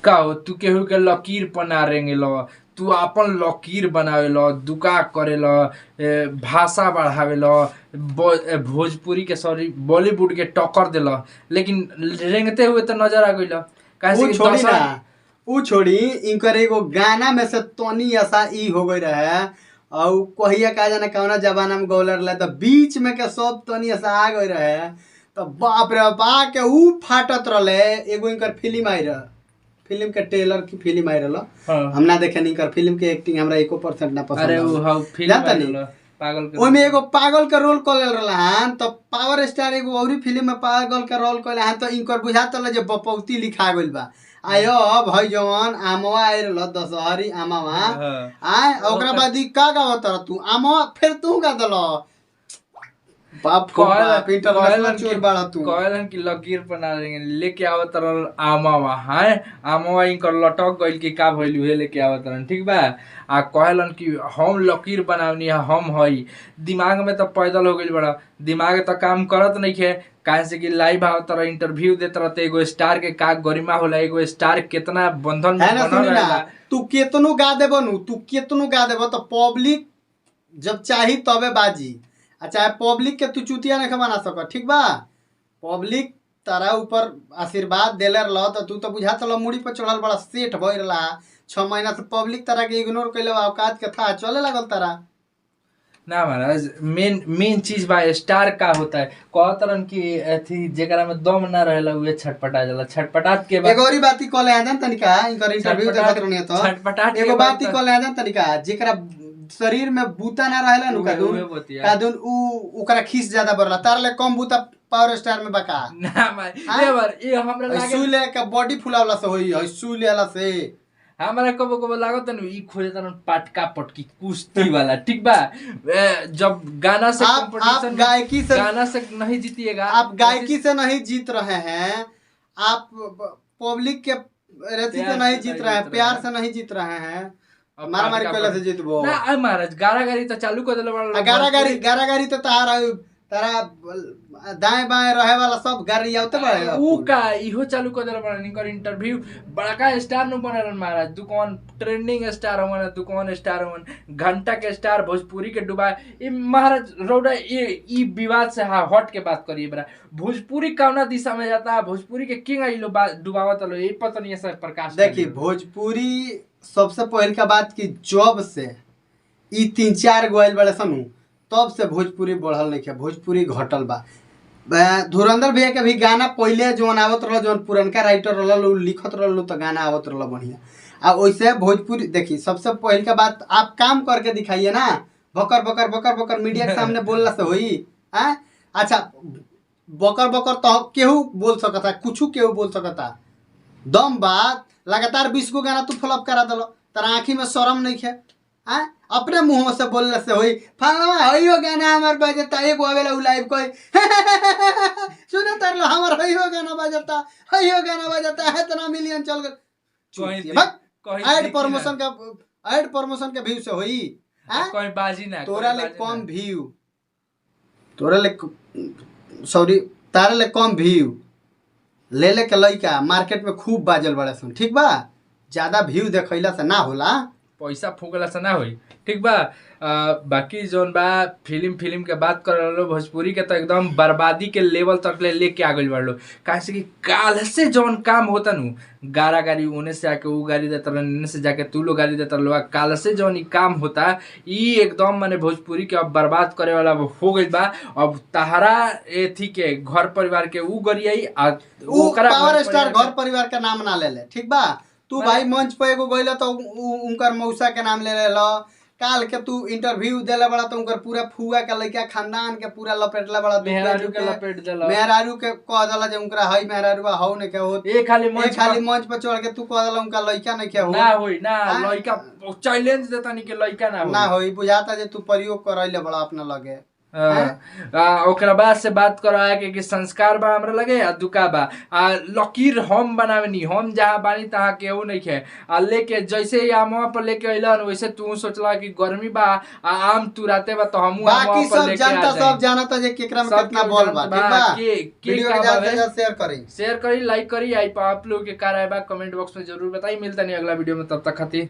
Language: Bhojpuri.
का हो तू केहू के लकीर बना रेंगे लो, तू अपन लकीर बनावे लो, दुका करे लो, भाषा बढ़ावे लो, भोजपुरी के सॉरी बॉलीवुड के टक्कर दे लो, लेकिन रेंगते हुए तो नजर आ गई लो। ऊ कैसे कि छोड़ी ना, दशहर ऊ छोड़ी इनकर एगो गाना में से तनी ऐसा ई हो गई रहे और कहिया का जाने कौना जमाना में गौलर रहे तो बीच में के सब तनी ऐसा आ गई रहे तो बाप रे बा के ऊ फाटत रहे। एगो इनकर फिल्म आई रहे, फिल्म के ट्रेलर की फिल्म आई रहे, हाँ। हम ना देखे नहीं कर फिल्म के एक्टिंग हमरा 1% ना पसंद अरे आवल। वो हाँ फिल्म जानता आइल नहीं लो, पागल के ओमे एगो पागल के रोल कर रहल हन तो पावर स्टार एगो औरी फिल्म में पागल के रोल कर हन तो इनकर बुझात रहे जे बपौती लिखा गइल बा। आयो भाई जवान आमवा आइ रहल दशहरी आमवा हाँ। आय ओकरा बाद ई का गावत रह तू आमवा फिर तू गा दलो बाप को बाप इंटरनेशनल चोर बाड़ा तू। कहलन की लकीर बना देंगे लेके आवत रहल आमावा है, आमावा इनकर लटक गइल कि का भइल उहे लेके आवत रहन, ठीक बा। आ कहलन कि हम लकीर बनावनी है, हम हई दिमाग में तो पैदल हो गइल बड़ा, दिमाग तो काम करत नहीं खे। काहे से कि लाइव आवत रह, इंटरव्यू देत रहते, एगो स्टार के का गरिमा होला, एगो स्टार कितना बंधन है में ना बनल सुनी ना रहेला। तू केतनो गा देबो नु, तू केतनो गा देबो तो पब्लिक जब चाही तबे बाजी। आ चाहे पब्लिक के तू चुतिया नहीं बना सक, ठीक बा। पब्लिक तारा ऊपर आशीर्वाद देले रह तो तू तो बुझा चल मुड़ी पर चढ़ल बड़ा सेठ भइल रहा 6 महीना से पब्लिक तारा के इग्नोर कैले औकात के था चले लागल तारा। ना महाराज मेन मेन चीज बा स्टार का होता है, कहतरन कि अथी जेकरा में दम ना रहेला उहे छटपटा जाला, छटपटात के बाद एगो और बात ई कहले आदन तनिका इनकर इंटरव्यू देखत रहनी तो छटपटाट के एगो बाद बात ई कहले आदन तनिका जेकरा शरीर में बूता ना रहेला नु कादुन उहे बतिया। कादुन उ ओकरा खीस ज्यादा बढ़ला तार ले कम बूता पावर स्टार में बका। ना भाई ये बार ये हमरा लागे सुई ले के बॉडी फुलावला से होई है सुई लेला से। हमरा कबो कबो लागत न ई खोजे तन पटका पटकी कुश्ती वाला, ठीक बा। जब गाना से आप कंपटीशन गायकी से गाना से नहीं जीतिएगा, आप गायकी से नहीं जीत रहे हैं, आप पब्लिक के रेती से नहीं जीत रहे हैं, प्यार से नहीं जीत रहे हैं, मारा मारी कोयला से जीतबो ना। आ महाराज गारागारी तो चालू कर देले बड़ा गारागारी तो तारा दाएं बाएं रहे वाला सब गाड़ी आवते बड़े ऊ का इहो चालू कर देले बड़ा इनकर इंटरव्यू बड़का स्टार नु बनल महाराज, दुकान ट्रेंडिंग स्टार होवन, दुकान स्टार होवन, घंटा के स्टार भोजपुरी के डुबा ई महाराज रौड़ा ये ई विवाद से हट के बात करिए बड़ा। भोजपुरी कौना दिशा में जाता है, भोजपुरी के किंग आई लो डुबावत लो ये पता नहीं है प्रकाश। देखिए भोजपुरी सबसे पहल का बात की जॉब से ई 3-4 गोयल बड़े सनु तब से भोजपुरी बढ़ल नहीं है, भोजपुरी घटल बा। धुरंधर भैया के भी गाना पहले जौन आवत रहल जौन पुरनका राइटर रहल उ लिखत रहल तो गाना आवत रहल बढ़िया। आ वैसे भोजपुरी देखिए सबसे पहल का बात आप काम करके दिखाइए ना, बकर बकर बकर बकर मीडिया के सामने बोलला से होई हैं। अच्छा बकर बकर तो केहू बोल सकता, कुछ केहू बोल सकता, दम बात लगातार 20 गो गाना तू फ्लॉप करा दलो, तारा आँखी में शर्म नहीं है हैं। अपने मुंह से बोलने से होई फलवा हइयो गाना हमार बजता एगो आवेला उ लाइव कोई सुनो तर लो हमार हइयो गाना बजता, हइयो गाना बजता है इतना मिलियन चल गए। ऐड प्रमोशन के व्यू से होई कोई बाजी ना तोरा ले कम व्यू, तोरा ले सॉरी तारा ले कम व्यू ले के लइका मार्केट में खूब बाजल बड़े सुन, ठीक बा। ज्यादा व्यू देखैला से ना होला, पैसा फूकला से ना होई, ठीक बा। बाकी जोन बा फिल्म के बात कर रहे भोजपुरी के तो एकदम बर्बादी के लेवल तक लेके आ गई बाड़ो। काहे से कि काल से जोन काम होता नु गारा गाड़ी उने से आके उ गाड़ी देता रह, इने से जाके तू लो गाड़ी देता लो, काल से जोन ई काम होता ई एकदम माने भोजपुरी के अब बर्बाद करे वाला हो गई बा। अब तहरा एथी के घर परिवार के उ गरियाई आ ओकरा पावर स्टार घर परिवार का नाम ना ले ले, ठीक बा। तू भाई मंच पे एगो गइला तो उनकर मौसा के नाम ले ले लो, काल के तू इंटरव्यू देला बड़ा तो उनकर पूरा फुआ के लइका खानदान के पूरा लपेटला बड़ा, मेहरारू के लपेट देला, मेहरारू के कह देला जे उनकरा हई मेहरारू हौ ने के हो ए खाली मंच पे चढ़ के तू कह देला उनका लइका नहीं के हो ना होई ना लइका चैलेंज देता नहीं के लइका ना होई ना होई। बुझाता जे तू प्रयोग करैले बड़ा अपना लगे ओकरा बाद से बात करो कि संस्कार बा हमरा लगे आ दुका बा लकीर हम बनावनी हम जहाँ बानी तहाँ केहू नहीं खे लेके जैसे ही आमवा पर लेके अइलन वैसे तू सोचला कि गर्मी बा आम तुराते बा तो हमहू बाकी आमवा पर सब लेके जनता आ सब जाए जानता जे केकरा में सब कितना केहू बॉल बा जानत ठीक बा के वीडियो का के ज्यादा से बावे। ज्यादा शेयर करी शेयर करी लाइक करी आई आप लोग के कार आए बा कमेंट बॉक्स में जरूर बताई मिलता नहीं अगला वीडियो में तब तक खातिर।